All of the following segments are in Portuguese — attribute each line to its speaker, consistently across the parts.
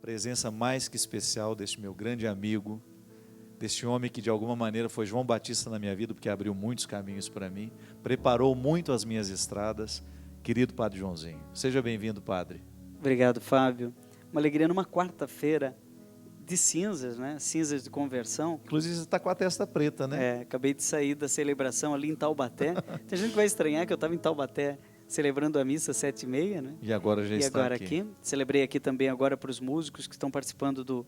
Speaker 1: presença mais que especial deste meu grande amigo, deste homem que de alguma maneira foi João Batista na minha vida, porque abriu muitos caminhos para mim, preparou muito as minhas estradas, querido Padre Joãozinho. Seja bem-vindo, Padre.
Speaker 2: Obrigado, Fábio. Uma alegria numa quarta-feira de cinzas, né? Cinzas de conversão.
Speaker 1: Inclusive você está com a testa preta, né?
Speaker 2: Acabei de sair da celebração ali em Taubaté. Tem gente que vai estranhar que eu estava em Taubaté celebrando a missa 7h30, né?
Speaker 1: E agora já está aqui.
Speaker 2: Celebrei aqui também agora para os músicos que estão participando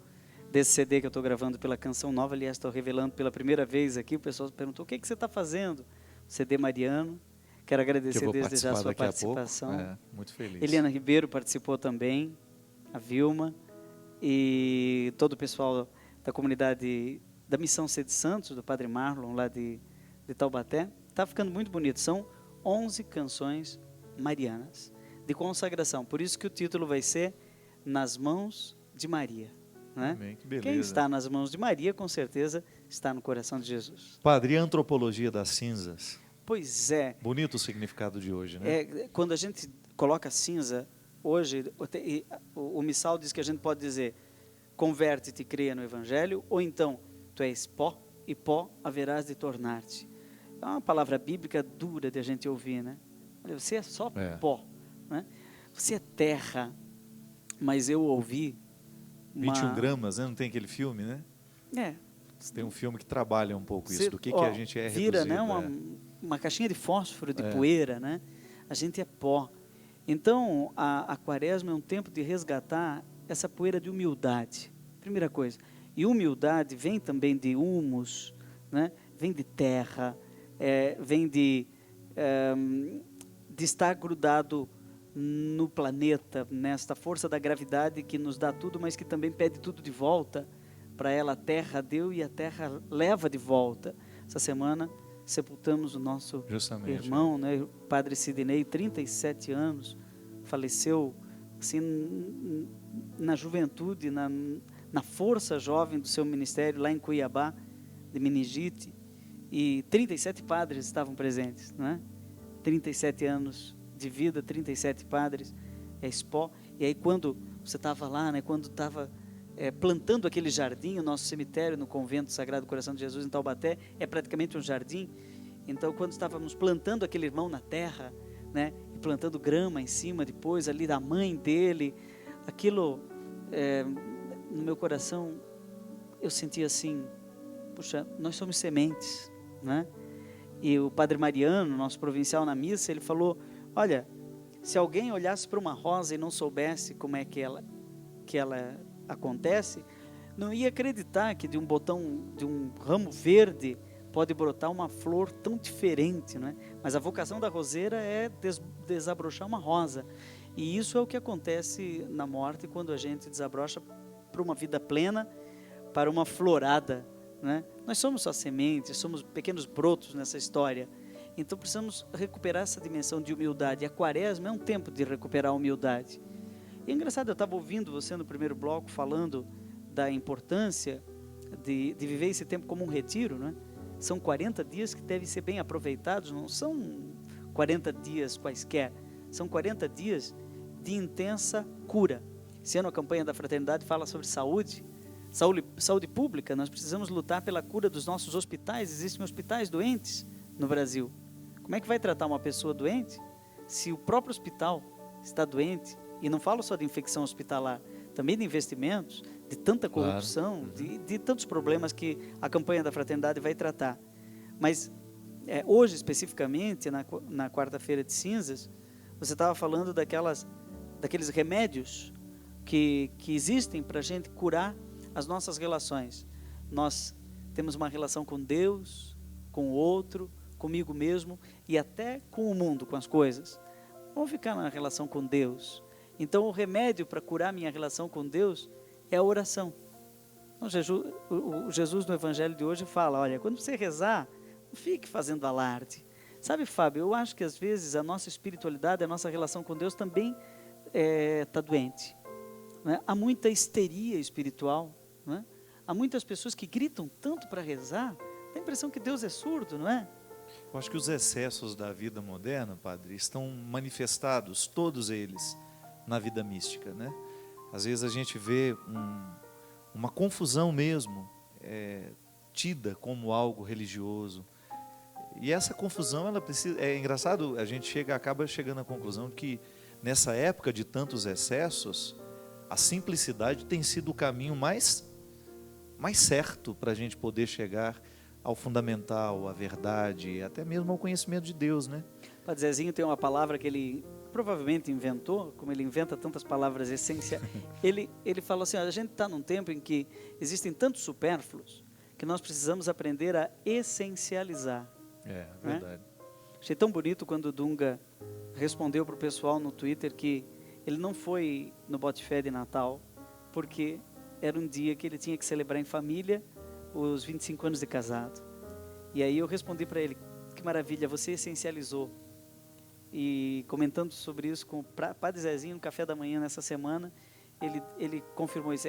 Speaker 2: desse CD que eu estou gravando pela Canção Nova. Aliás, estou revelando pela primeira vez aqui. O pessoal perguntou, o que você está fazendo? CD Mariano. Quero agradecer desde já a sua participação.
Speaker 1: Muito feliz.
Speaker 2: Eliana Ribeiro participou também, a Vilma, e todo o pessoal da comunidade da Missão Sede Santos, do Padre Marlon, lá de Taubaté. Está ficando muito bonito. São 11 canções marianas de consagração. Por isso que o título vai ser Nas Mãos de Maria. Né?
Speaker 1: Amém, que beleza.
Speaker 2: Quem está nas mãos de Maria, com certeza, está no coração de Jesus.
Speaker 1: Padre, e a antropologia das cinzas?
Speaker 2: Pois é.
Speaker 1: Bonito o significado de hoje, né?
Speaker 2: Quando a gente coloca cinza, hoje, o missal diz que a gente pode dizer, converte-te e creia no Evangelho, ou então, tu és pó, e pó haverás de tornar-te. É uma palavra bíblica dura de a gente ouvir, né? Você é só pó, né? Você é terra, mas eu ouvi
Speaker 1: 21 gramas, né? Não tem aquele filme, né? Tem um filme que trabalha um pouco isso, do que a gente é
Speaker 2: vira,
Speaker 1: reduzido.
Speaker 2: Né? Uma caixinha de fósforo, de poeira, né? A gente é pó. Então, a quaresma é um tempo de resgatar essa poeira de humildade, primeira coisa. E humildade vem também de humus, né? Vem de terra, vem de estar grudado no planeta, nesta força da gravidade que nos dá tudo, mas que também pede tudo de volta. Para ela a terra deu e a terra leva de volta. Essa semana sepultamos o nosso irmão, né, o Padre Sidney, 37 anos, faleceu assim, na juventude, na força jovem do seu ministério, lá em Cuiabá, de meningite, e 37 padres estavam presentes, não é? 37 anos de vida, 37 padres, Expó. E aí quando você estava lá, né, quando estava plantando aquele jardim, o nosso cemitério no Convento Sagrado Coração de Jesus em Taubaté é praticamente um jardim. Então quando estávamos plantando aquele irmão na terra, né, e plantando grama em cima depois ali da mãe dele, aquilo no meu coração eu sentia assim, puxa, nós somos sementes, né? E o Padre Mariano, nosso provincial na missa, ele falou, olha, se alguém olhasse para uma rosa e não soubesse como é que ela acontece, não ia acreditar que de um ramo verde pode brotar uma flor tão diferente, não é? Mas a vocação da roseira é desabrochar uma rosa, e isso é o que acontece na morte quando a gente desabrocha para uma vida plena, para uma florada, né? Nós somos só sementes, somos pequenos brotos nessa história, então precisamos recuperar essa dimensão de humildade. A quaresma é um tempo de recuperar a humildade. E é engraçado, eu estava ouvindo você no primeiro bloco falando da importância de viver esse tempo como um retiro, né? São 40 dias que devem ser bem aproveitados, não são 40 dias quaisquer, são 40 dias de intensa cura. Esse ano a campanha da Fraternidade fala sobre saúde pública. Nós precisamos lutar pela cura dos nossos hospitais. Existem hospitais doentes no Brasil. Como é que vai tratar uma pessoa doente se o próprio hospital está doente? E não falo só de infecção hospitalar, também de investimentos, de tanta corrupção, claro, de tantos problemas que a campanha da Fraternidade vai tratar. Mas hoje, especificamente, na quarta-feira de cinzas, você estava falando daqueles remédios que existem para a gente curar as nossas relações. Nós temos uma relação com Deus, com o outro, comigo mesmo e até com o mundo, com as coisas. Vamos ficar na relação com Deus. Então o remédio para curar minha relação com Deus é a oração. Então, Jesus no Evangelho de hoje fala, olha, quando você rezar, não fique fazendo alarde. Sabe, Fábio, eu acho que às vezes a nossa espiritualidade, a nossa relação com Deus também está doente, né? Há muita histeria espiritual, né? Há muitas pessoas que gritam tanto para rezar, dá a impressão que Deus é surdo, não é?
Speaker 1: Eu acho que os excessos da vida moderna, padre, estão manifestados, todos eles, na vida mística, né? Às vezes a gente vê uma confusão mesmo, tida como algo religioso. E essa confusão, ela precisa. É engraçado, a gente acaba chegando à conclusão de que nessa época de tantos excessos, a simplicidade tem sido o caminho mais certo para a gente poder chegar ao fundamental, à verdade, até mesmo ao conhecimento de Deus, né?
Speaker 2: O Padre Zezinho tem uma palavra que ele provavelmente inventou, como ele inventa tantas palavras essenciais. Ele falou assim: a gente está num tempo em que existem tantos supérfluos que nós precisamos aprender a essencializar.
Speaker 1: É verdade.
Speaker 2: Achei tão bonito quando o Dunga respondeu para o pessoal no Twitter que ele não foi no Bote-Fé de Natal porque era um dia que ele tinha que celebrar em família os 25 anos de casado. E aí eu respondi para ele: que maravilha, você essencializou. E comentando sobre isso com o Padre Zezinho no café da manhã nessa semana, ele confirmou isso.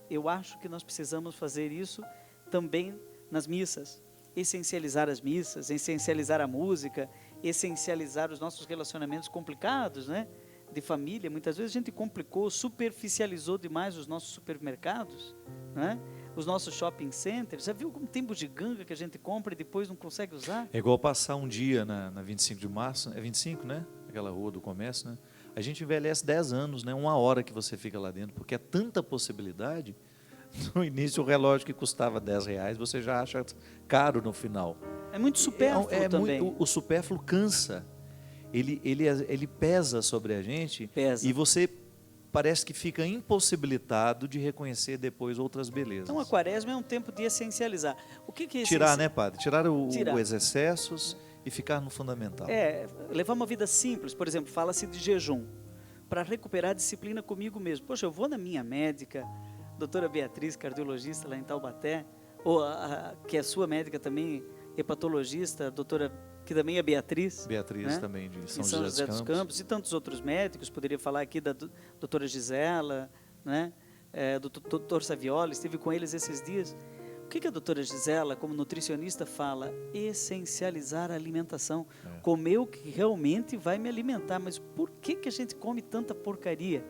Speaker 2: Eu acho que nós precisamos fazer isso também nas missas. Essencializar as missas, essencializar a música, essencializar os nossos relacionamentos complicados, né? De família. Muitas vezes a gente complicou, superficializou demais os nossos supermercados, né? Os nossos shopping centers. Já viu como tem bugiganga que a gente compra e depois não consegue usar?
Speaker 1: É igual passar um dia na 25 de março, é 25, né? Aquela rua do comércio, né? A gente envelhece 10 anos, né? 1 hora que você fica lá dentro, porque é tanta possibilidade. No início, o relógio que custava R$10, você já acha caro no final.
Speaker 2: É muito supérfluo também.
Speaker 1: O supérfluo cansa. Ele pesa sobre a gente.
Speaker 2: Pesa.
Speaker 1: E você parece que fica impossibilitado de reconhecer depois outras belezas.
Speaker 2: Então a quaresma é um tempo de essencializar. O que é
Speaker 1: Tirar, né, padre? Tirar
Speaker 2: Tirar.
Speaker 1: os excessos e ficar no fundamental.
Speaker 2: Levar uma vida simples. Por exemplo, fala-se de jejum para recuperar a disciplina comigo mesmo. Poxa, eu vou na minha médica, doutora Beatriz, cardiologista lá em Taubaté, ou que é sua médica também, hepatologista, doutora, que também é Beatriz.
Speaker 1: Beatriz, né? Também, de São
Speaker 2: José dos Campos. E tantos outros médicos, poderia falar aqui da doutora Gisela, né? Do doutor Saviola, estive com eles esses dias. O que a doutora Gisela, como nutricionista, fala? Essencializar a alimentação. Comer o que realmente vai me alimentar. Mas por que a gente come tanta porcaria?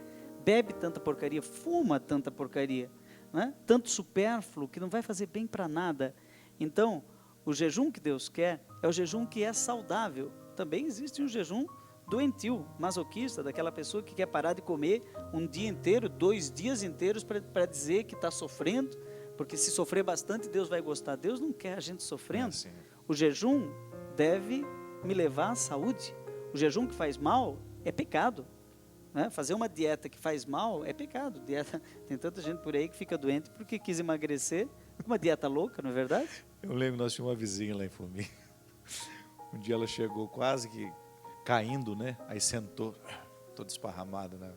Speaker 2: Bebe tanta porcaria, fuma tanta porcaria, né? Tanto supérfluo que não vai fazer bem para nada. Então, o jejum que Deus quer é o jejum que é saudável. Também existe um jejum doentio, masoquista, daquela pessoa que quer parar de comer um dia inteiro, 2 dias inteiros para dizer que está sofrendo, porque se sofrer bastante Deus vai gostar. Deus não quer a gente sofrendo. O jejum deve me levar à saúde. O jejum que faz mal é pecado. Né? Fazer uma dieta que faz mal é pecado. Tem tanta gente por aí que fica doente porque quis emagrecer. Uma dieta louca, não é verdade?
Speaker 1: Eu lembro, nós tínhamos uma vizinha lá em Formiga. Um dia ela chegou quase que caindo, né? Aí sentou, toda esparramada. Né?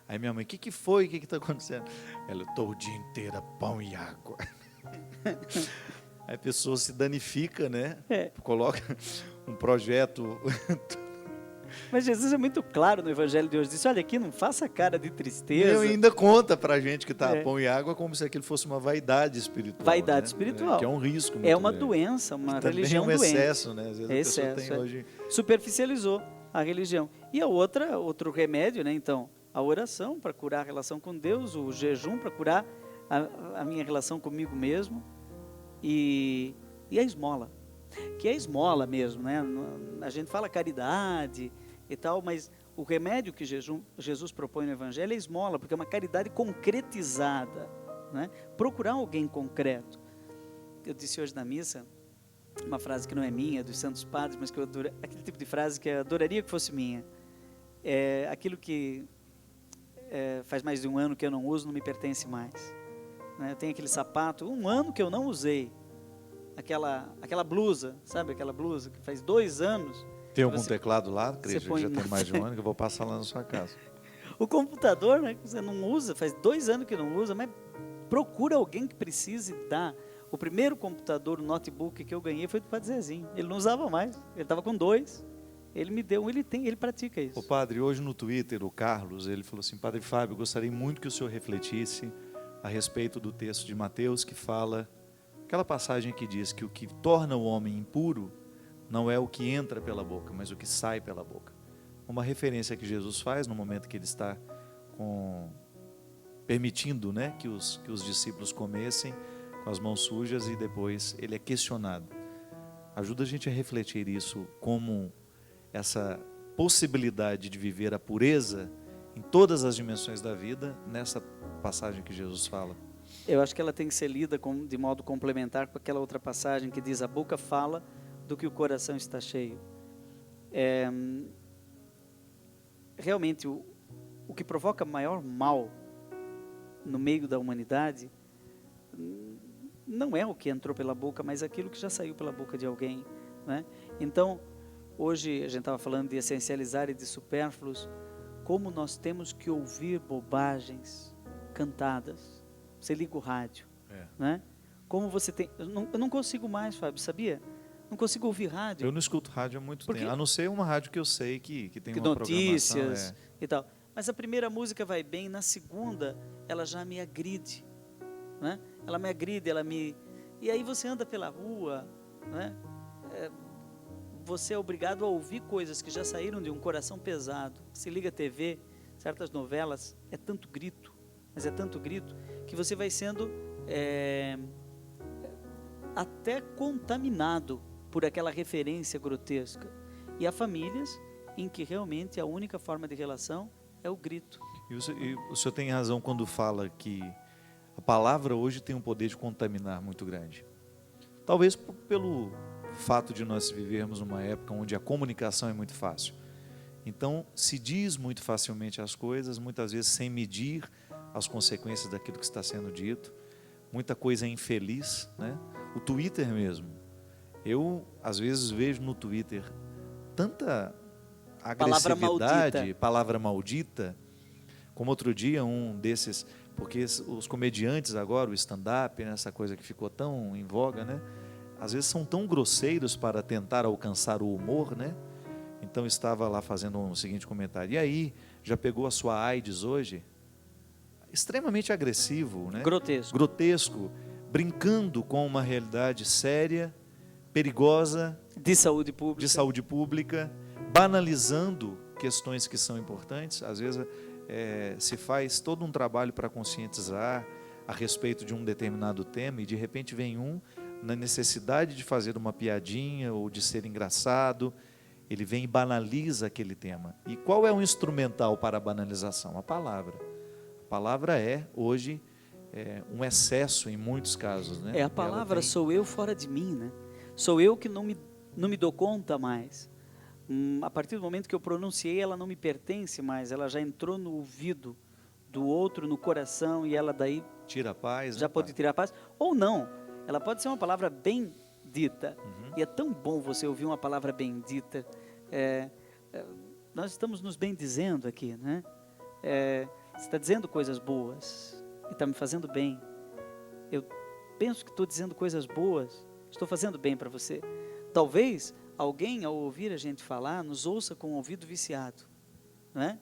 Speaker 1: Aí minha mãe: o que foi? O que está acontecendo? Ela: estou o dia inteiro pão e água. Aí a pessoa se danifica, né? Coloca um projeto.
Speaker 2: Mas Jesus é muito claro no Evangelho de hoje. Diz: olha aqui, não faça cara de tristeza.
Speaker 1: E ainda conta pra gente que tá pão e água como se aquilo fosse uma vaidade espiritual.
Speaker 2: Vaidade espiritual.
Speaker 1: Que é um risco muito
Speaker 2: É uma
Speaker 1: grande.
Speaker 2: doença, uma
Speaker 1: Também
Speaker 2: religião
Speaker 1: é um
Speaker 2: doente.
Speaker 1: excesso, né? Às vezes
Speaker 2: Excesso,
Speaker 1: a pessoa tem hoje...
Speaker 2: Superficializou a religião. E outro remédio, né? Então, a oração para curar a relação com Deus, o jejum para curar a minha relação comigo mesmo e a esmola. Que é a esmola mesmo, né? A gente fala caridade e tal, mas o remédio que Jesus propõe no Evangelho é a esmola, porque é uma caridade concretizada, né? Procurar alguém concreto. Eu disse hoje na missa uma frase que não é minha, é dos Santos Padres, mas que eu adoro, aquele tipo de frase que eu adoraria que fosse minha. É aquilo que faz mais de 1 ano que eu não uso, não me pertence mais. Né? Eu tenho aquele sapato, 1 ano que eu não usei, aquela blusa, sabe aquela blusa que faz 2 anos.
Speaker 1: Tem algum teclado lá, Cris, que já tem mais de 1 ano, que eu vou passar lá na sua casa.
Speaker 2: O computador, né, que você não usa, faz 2 anos que não usa, mas procura alguém que precise dar. O primeiro computador, o notebook que eu ganhei foi do Padre Zezinho. Ele não usava mais, ele estava com 2. Ele me deu, ele pratica isso.
Speaker 1: O padre, hoje no Twitter, o Carlos, ele falou assim: Padre Fábio, gostaria muito que o senhor refletisse a respeito do texto de Mateus que fala, aquela passagem que diz que o que torna o homem impuro não é o que entra pela boca, mas o que sai pela boca. Uma referência que Jesus faz no momento que ele está com permitindo, né, que os discípulos comessem com as mãos sujas e depois ele é questionado. Ajuda a gente a refletir isso como essa possibilidade de viver a pureza em todas as dimensões da vida nessa passagem que Jesus fala.
Speaker 2: Eu acho que ela tem que ser lida de modo complementar com aquela outra passagem que diz: a boca fala do que o coração está cheio. Realmente, o que provoca maior mal no meio da humanidade não é o que entrou pela boca, mas aquilo que já saiu pela boca de alguém, né? Então, hoje a gente estava falando de essencializar e de supérfluos, como nós temos que ouvir bobagens cantadas. Você liga o rádio, né? Como você tem... Eu não consigo mais, Fábio, sabia? Não consigo ouvir rádio.
Speaker 1: Eu não escuto rádio há muito tempo, a não ser uma rádio que eu sei que tem uma
Speaker 2: notícias
Speaker 1: programação.
Speaker 2: E tal. Mas a primeira música vai bem, na segunda ela já me agride, né? Ela me agride, E aí você anda pela rua, né? Você é obrigado a ouvir coisas que já saíram de um coração pesado. Se liga a TV, certas novelas, é tanto grito, mas é tanto grito, que você vai sendo até contaminado por aquela referência grotesca. E há famílias em que realmente a única forma de relação é o grito.
Speaker 1: E o senhor tem razão quando fala que a palavra hoje tem um poder de contaminar muito grande. Talvez pelo fato de nós vivermos numa época onde a comunicação é muito fácil. Então, se diz muito facilmente as coisas, muitas vezes sem medir as consequências daquilo que está sendo dito. Muita coisa é infeliz, né? O Twitter mesmo. Eu, às vezes, vejo no Twitter tanta agressividade, palavra maldita, como outro dia um desses, porque os comediantes agora, o stand-up, né, essa coisa que ficou tão em voga, né? Às vezes são tão grosseiros para tentar alcançar o humor, né? Então estava lá fazendo um seguinte comentário: e aí, já pegou a sua AIDS hoje? Extremamente agressivo, né? Grotesco, brincando com uma realidade séria, perigosa,
Speaker 2: de saúde pública,
Speaker 1: banalizando questões que são importantes. Às vezes se faz todo um trabalho para conscientizar a respeito de um determinado tema e de repente vem na necessidade de fazer uma piadinha ou de ser engraçado, ele vem e banaliza aquele tema. E qual é o instrumental para a banalização? A palavra. A palavra é, hoje, um excesso em muitos casos, né?
Speaker 2: A palavra sou eu fora de mim, né? Sou eu que não me dou conta mais. A partir do momento que eu pronunciei, ela não me pertence mais, ela já entrou no ouvido do outro, no coração, e ela daí
Speaker 1: tira a paz,
Speaker 2: já pode tirar a paz, ou não, ela pode ser uma palavra bem dita, e é tão bom você ouvir uma palavra bem dita. Nós estamos nos bendizendo aqui, né? Você está dizendo coisas boas, e está me fazendo bem. Eu penso que estou dizendo coisas boas, estou fazendo bem para você. Talvez alguém, ao ouvir a gente falar, nos ouça com o ouvido viciado, né?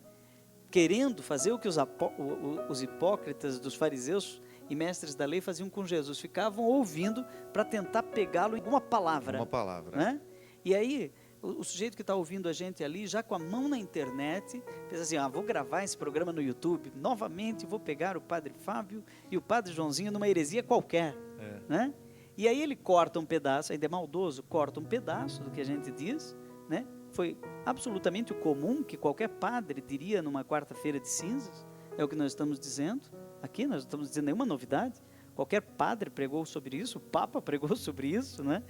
Speaker 2: Querendo fazer o que os hipócritas dos fariseus e mestres da lei faziam com Jesus, ficavam ouvindo para tentar pegá-lo em alguma palavra.
Speaker 1: Uma palavra.
Speaker 2: Né? E aí, o sujeito que está ouvindo a gente ali, já com a mão na internet, pensa assim: vou gravar esse programa no YouTube, novamente vou pegar o Padre Fábio e o Padre Joãozinho numa heresia qualquer, né? E aí ele corta um pedaço, ainda é maldoso, corta um pedaço do que a gente diz, né? Foi absolutamente o comum que qualquer padre diria numa quarta-feira de cinzas, é o que nós estamos dizendo aqui, nós não estamos dizendo nenhuma novidade, qualquer padre pregou sobre isso, o Papa pregou sobre isso, né?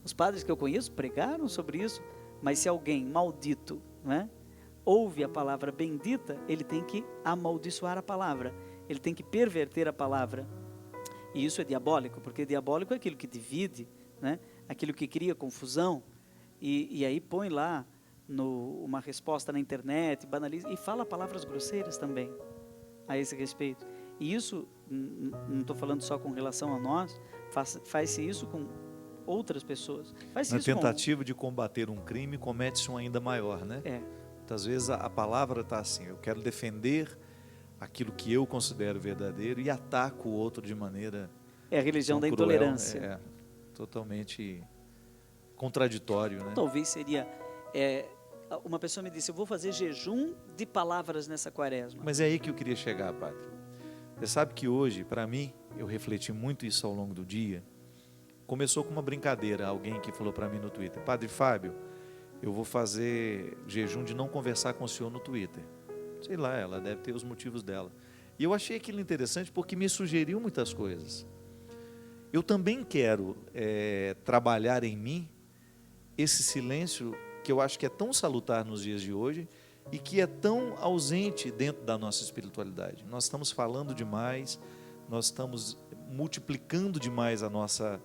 Speaker 2: Os padres que eu conheço pregaram sobre isso, mas se alguém maldito, né, ouve a palavra bendita, ele tem que amaldiçoar a palavra, ele tem que perverter a palavra. E isso é diabólico, porque diabólico é aquilo que divide, né? Aquilo que cria confusão, e aí põe lá uma resposta na internet, banaliza, e fala palavras grosseiras também a esse respeito. E isso, não estou falando só com relação a nós, faz-se isso com outras pessoas.
Speaker 1: Na tentativa de combater um crime, comete-se um ainda maior, né? Muitas vezes a palavra está assim: eu quero defender aquilo que eu considero verdadeiro e ataco o outro de maneira...
Speaker 2: É a religião da
Speaker 1: cruel,
Speaker 2: intolerância.
Speaker 1: Totalmente contraditório, né?
Speaker 2: Talvez seria uma pessoa me disse, eu vou fazer jejum de palavras nessa quaresma.
Speaker 1: Mas é aí que eu queria chegar, padre. Você sabe que hoje, para mim, eu refleti muito isso ao longo do dia. Começou com uma brincadeira, alguém que falou para mim no Twitter, Padre Fábio, eu vou fazer jejum de não conversar com o senhor no Twitter. Sei lá, ela deve ter os motivos dela. E eu achei aquilo interessante porque me sugeriu muitas coisas. Eu também quero trabalhar em mim esse silêncio que eu acho que é tão salutar nos dias de hoje e que é tão ausente dentro da nossa espiritualidade. Nós estamos falando demais, nós estamos multiplicando demais a nossa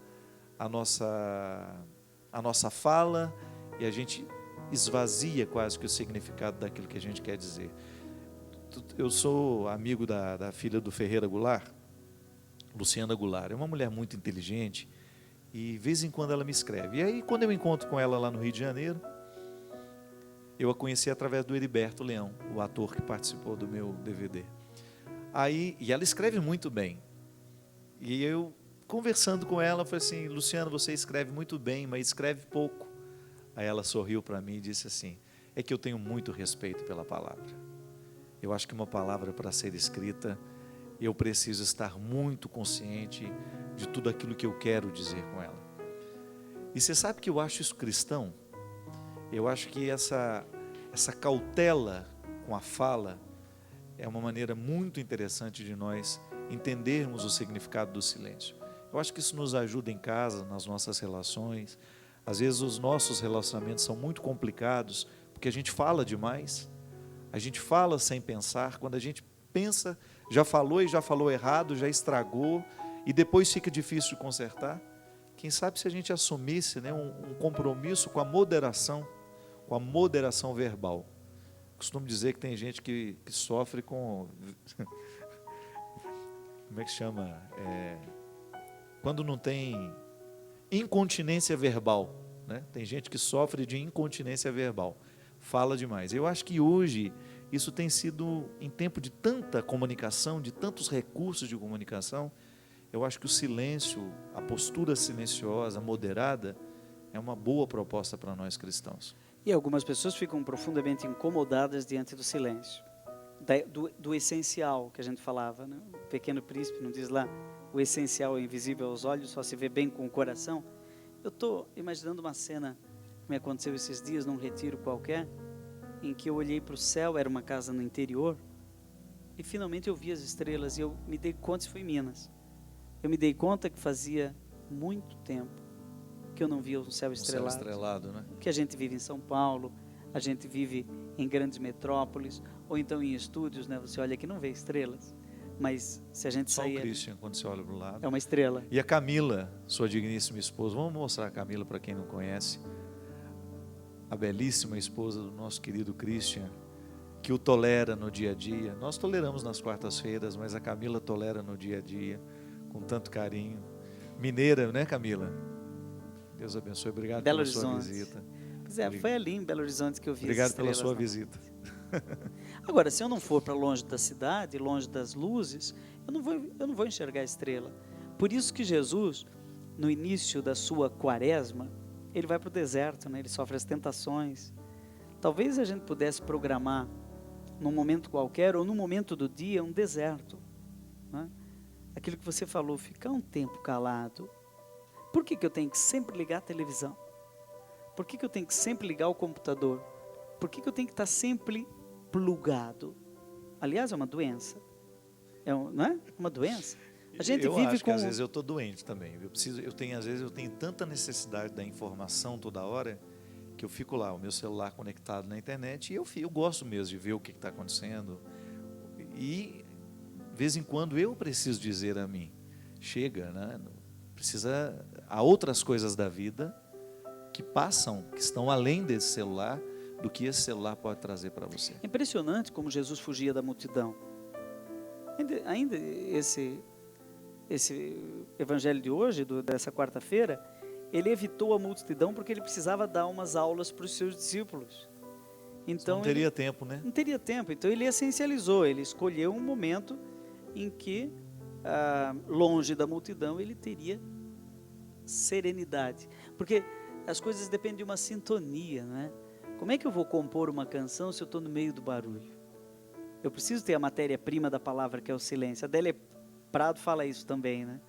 Speaker 1: fala e a gente esvazia quase que o significado daquilo que a gente quer dizer. Eu sou amigo da filha do Ferreira Goulart, Luciana Goulart. É uma mulher muito inteligente e de vez em quando ela me escreve. E aí, quando eu encontro com ela lá no Rio de Janeiro, eu a conheci através do Heriberto Leão, o ator que participou do meu DVD. E ela escreve muito bem. E eu, conversando com ela, falei assim, Luciana, você escreve muito bem, mas escreve pouco. Aí ela sorriu para mim e disse assim, é que eu tenho muito respeito pela palavra. Eu acho que uma palavra para ser escrita, eu preciso estar muito consciente de tudo aquilo que eu quero dizer com ela. E você sabe que eu acho isso cristão? Eu acho que essa cautela com a fala é uma maneira muito interessante de nós entendermos o significado do silêncio. Eu acho que isso nos ajuda em casa, nas nossas relações. Às vezes os nossos relacionamentos são muito complicados porque a gente fala demais. A gente fala sem pensar, quando a gente pensa, já falou e já falou errado, já estragou, e depois fica difícil de consertar. Quem sabe se a gente assumisse, né, um compromisso com a moderação verbal. Costumo dizer que tem gente que sofre com... Como é que chama? Quando não tem incontinência verbal, né? Tem gente que sofre de incontinência verbal. Fala demais. Eu acho que hoje isso tem sido, em tempo de tanta comunicação, de tantos recursos de comunicação, eu acho que o silêncio, a postura silenciosa, moderada, é uma boa proposta para nós cristãos.
Speaker 2: E algumas pessoas ficam profundamente incomodadas diante do silêncio, do essencial que a gente falava, né? O Pequeno Príncipe não diz lá, o essencial é invisível aos olhos, só se vê bem com o coração. Eu estou imaginando uma cena que me aconteceu esses dias num retiro qualquer, em que eu olhei para o céu, era uma casa no interior, e finalmente eu vi as estrelas, e eu me dei conta, isso foi em Minas, eu me dei conta que fazia muito tempo que eu não via um céu estrelado.
Speaker 1: Céu estrelado, né?
Speaker 2: Que a gente vive em São Paulo, a gente vive em grandes metrópoles, ou então em estúdios, né? Você olha aqui e não vê estrelas, mas se a gente
Speaker 1: só
Speaker 2: sair...
Speaker 1: o Christian, quando você olha para o lado.
Speaker 2: É uma estrela.
Speaker 1: E a Camila, sua digníssima esposa, vamos mostrar a Camila para quem não conhece, a belíssima esposa do nosso querido Christian, que o tolera no dia a dia. Nós toleramos nas quartas-feiras, mas a Camila tolera no dia a dia, com tanto carinho. Mineira, né, Camila? Deus abençoe, obrigado pela sua visita.
Speaker 2: Pois é, foi ali em Belo Horizonte que eu vi.
Speaker 1: Obrigado pela sua visita.
Speaker 2: Agora, se eu não for para longe da cidade, longe das luzes, eu não vou enxergar a estrela. Por isso que Jesus, no início da sua quaresma, ele vai para o deserto, né? Ele sofre as tentações. Talvez a gente pudesse programar, num momento qualquer, ou num momento do dia, um deserto, né? Aquilo que você falou, ficar um tempo calado. Por que eu tenho que sempre ligar a televisão? Por que eu tenho que sempre ligar o computador? Por que eu tenho que estar sempre plugado? Aliás, é uma doença. Não é? Uma doença. A gente
Speaker 1: eu
Speaker 2: vive
Speaker 1: acho
Speaker 2: com...
Speaker 1: que às vezes eu estou doente também. Às vezes eu tenho tanta necessidade da informação toda hora que eu fico lá, o meu celular conectado na internet, e eu gosto mesmo de ver o que está acontecendo. E de vez em quando eu preciso dizer a mim, chega, né? Há outras coisas da vida que passam, que estão além desse celular, do que esse celular pode trazer para você.
Speaker 2: É impressionante como Jesus fugia da multidão. Ainda esse evangelho de hoje, dessa quarta-feira, ele evitou a multidão porque ele precisava dar umas aulas para os seus discípulos. Então,
Speaker 1: não teria tempo, né?
Speaker 2: Não teria tempo. Então ele essencializou, ele escolheu um momento em que, longe da multidão, ele teria serenidade. Porque as coisas dependem de uma sintonia, né? Como é que eu vou compor uma canção se eu estou no meio do barulho? Eu preciso ter a matéria-prima da palavra, que é o silêncio. A Adélia Prado fala isso também, né?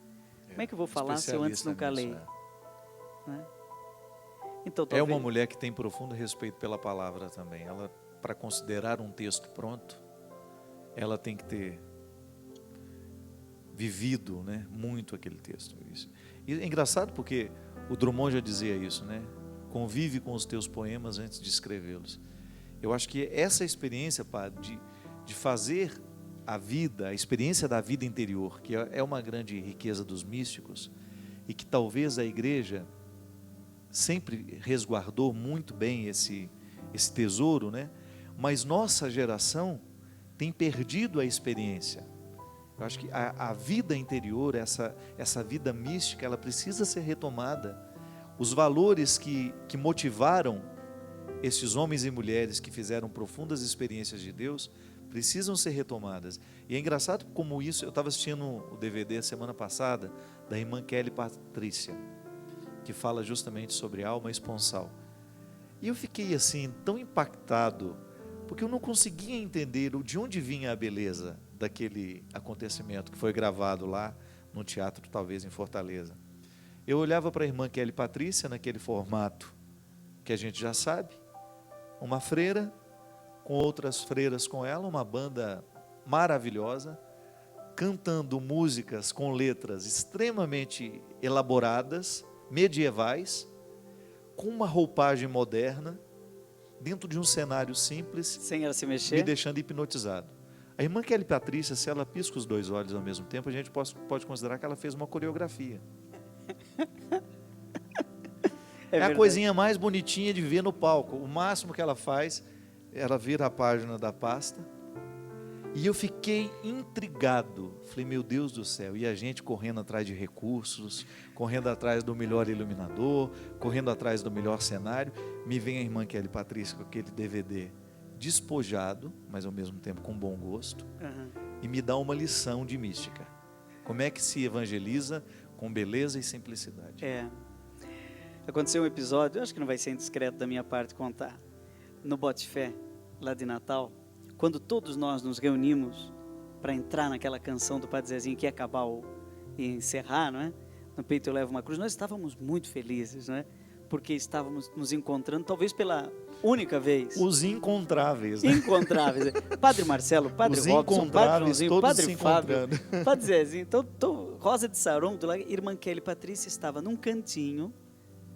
Speaker 2: Como é que eu vou falar se eu antes não calei? Né? Então,
Speaker 1: É uma mulher que tem profundo respeito pela palavra também. Ela, para considerar um texto pronto, ela tem que ter vivido, né, muito aquele texto. Isso. E é engraçado porque o Drummond já dizia isso, né? Convive com os teus poemas antes de escrevê-los. Eu acho que essa experiência, padre, de fazer a vida, a experiência da vida interior, que é uma grande riqueza dos místicos, e que talvez a igreja sempre resguardou muito bem esse tesouro, né? Mas nossa geração tem perdido a experiência. Eu acho que a vida interior, essa vida mística, ela precisa ser retomada. Os valores que motivaram esses homens e mulheres que fizeram profundas experiências de Deus precisam ser retomadas. E é engraçado como isso, eu estava assistindo o DVD semana passada da irmã Kelly Patrícia, que fala justamente sobre alma esponsal. E eu fiquei assim tão impactado, porque eu não conseguia entender de onde vinha a beleza daquele acontecimento que foi gravado lá no teatro, talvez em Fortaleza. Eu olhava para a irmã Kelly Patrícia naquele formato que a gente já sabe, uma freira com outras freiras com ela, uma banda maravilhosa, cantando músicas com letras extremamente elaboradas, medievais, com uma roupagem moderna, dentro de um cenário simples,
Speaker 2: sem ela se mexer,
Speaker 1: me deixando hipnotizado. A irmã Kelly Patrícia, se ela pisca os dois olhos ao mesmo tempo, a gente pode considerar que ela fez uma coreografia. É a coisinha mais bonitinha de ver no palco. O máximo que ela faz, ela vira a página da pasta. E eu fiquei intrigado. Falei, meu Deus do céu. E a gente correndo atrás de recursos, correndo atrás do melhor iluminador, correndo atrás do melhor cenário. Me vem a irmã Kelly Patrícia com aquele DVD despojado, mas ao mesmo tempo com bom gosto, e me dá uma lição de mística. Como é que se evangeliza com beleza e simplicidade.
Speaker 2: Aconteceu um episódio, eu acho que não vai ser indiscreto da minha parte contar, no Bote-Fé, lá de Natal, quando todos nós nos reunimos para entrar naquela canção do Padre Zezinho que ia acabar e encerrar, não é? No peito eu levo uma cruz. Nós estávamos muito felizes, não é? Porque estávamos nos encontrando, talvez pela única vez.
Speaker 1: Os incontráveis, né?
Speaker 2: Incontráveis. Padre Marcelo, Padre
Speaker 1: Os
Speaker 2: Robson, Padre Joãozinho,
Speaker 1: todos
Speaker 2: Padre
Speaker 1: se
Speaker 2: Fábio,
Speaker 1: encontrando.
Speaker 2: Padre Zezinho. Então, Rosa de Saron, irmã Kelly Patrícia estava num cantinho,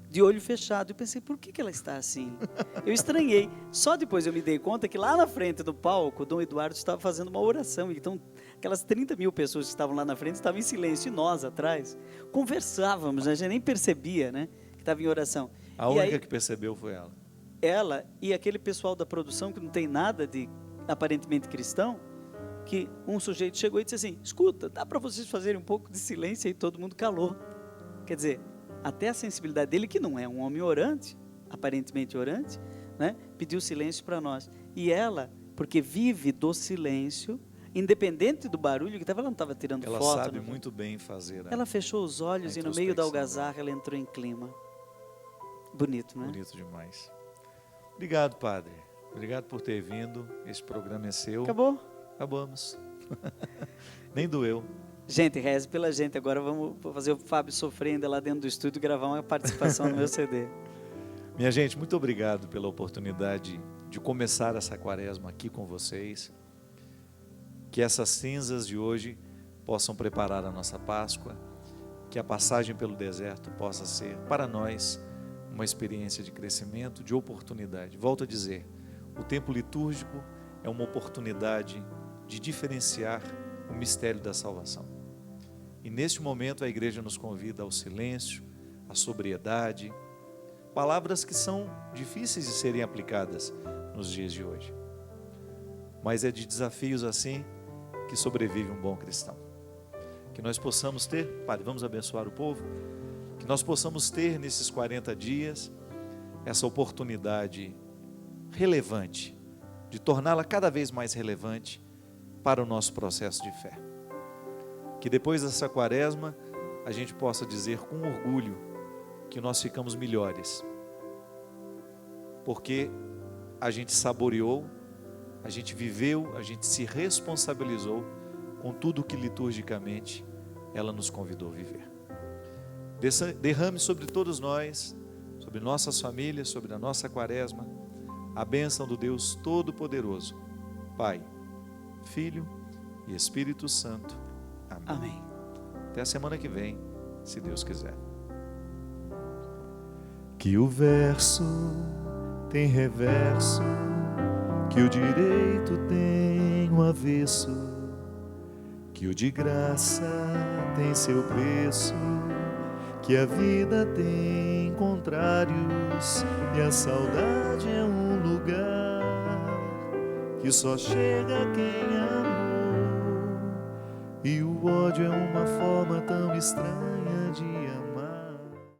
Speaker 2: de olho fechado. Eu pensei, por que ela está assim? Eu estranhei. Só depois eu me dei conta que lá na frente do palco, o Dom Eduardo estava fazendo uma oração. Então, aquelas 30 mil pessoas que estavam lá na frente estavam em silêncio. E nós, atrás, conversávamos. A gente nem percebia, né, que estava em oração.
Speaker 1: A única que percebeu foi ela.
Speaker 2: Ela e aquele pessoal da produção, que não tem nada de aparentemente cristão, que um sujeito chegou e disse assim, escuta, dá para vocês fazerem um pouco de silêncio? E todo mundo calou. Quer dizer, até a sensibilidade dele, que não é um homem orante, aparentemente orante, né, pediu silêncio para nós. E ela, porque vive do silêncio, independente do barulho que estava, ela não estava tirando
Speaker 1: ela
Speaker 2: foto.
Speaker 1: Ela sabe muito bem fazer.
Speaker 2: Ela fechou os olhos e no meio da algazarra ela entrou em clima. Bonito, né?
Speaker 1: Bonito demais. Obrigado, Padre. Obrigado por ter vindo. Esse programa é seu.
Speaker 2: Acabou?
Speaker 1: Acabamos. Nem doeu.
Speaker 2: Gente, reze pela gente. Agora vamos fazer o Fábio sofrendo lá dentro do estúdio e gravar uma participação no meu CD.
Speaker 1: Minha gente, muito obrigado pela oportunidade de começar essa quaresma aqui com vocês. Que essas cinzas de hoje possam preparar a nossa Páscoa. Que a passagem pelo deserto possa ser, para nós, uma experiência de crescimento, de oportunidade. Volto a dizer, o tempo litúrgico é uma oportunidade de diferenciar o mistério da salvação. E neste momento a igreja nos convida ao silêncio, à sobriedade, palavras que são difíceis de serem aplicadas nos dias de hoje. Mas é de desafios assim que sobrevive um bom cristão. Que nós possamos ter, Padre, vamos abençoar o povo, que nós possamos ter nesses 40 dias essa oportunidade relevante, de torná-la cada vez mais relevante para o nosso processo de fé. Que depois dessa quaresma a gente possa dizer com orgulho que nós ficamos melhores, porque a gente saboreou, a gente viveu, a gente se responsabilizou com tudo que liturgicamente ela nos convidou a viver. Derrame sobre todos nós, sobre nossas famílias, sobre a nossa quaresma, a bênção do Deus Todo-Poderoso, Pai, Filho e Espírito Santo. Amém.
Speaker 2: Amém.
Speaker 1: Até a semana que vem, se Deus quiser. Que o verso tem reverso, que o direito tem o avesso, que o de graça tem seu preço, que a vida tem contrários e a saudade é um lugar que só chega quem amou, e o ódio é uma forma tão estranha